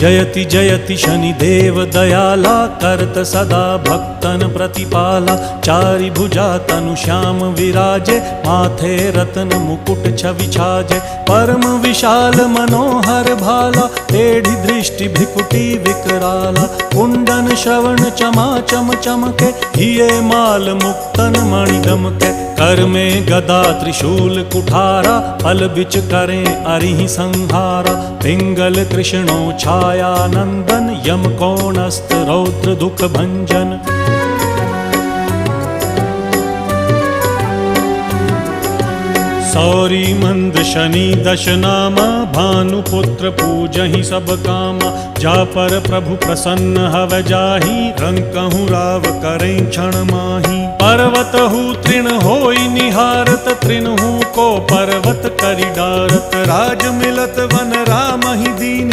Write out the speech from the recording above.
जयति जयति शनिदेव दयाला, करत सदा भक्तन प्रतिपाला। चारि भुजा तनु श्याम विराजे, माथे रत्न मुकुट छवि छाजे। परम विशाल मनोहर भाला, टेढ़ी दृष्टि भ्रिकुटी विकराला। कुंडन श्रवण चमा चम चमके, हिये माल मुक्तन मणि दमके। कर में गदा त्रिशूल कुठारा, फल बिच करें अरिहि संहारा। पिंगल कृष्णो छाया नंदन, यम कोणस्थ रौद्र दुख भंजन। सौरी मंद शनि दश नामा, भानुपुत्र पूजहि सब कामा। जा पर प्रभु प्रसन्न हव जाहि, रंकहु राव करें क्षण माही। पर्वत हु तृण होई निहारत, तृणहु को पर्वत करि डारत। राज मिलत वन राम ही दीन,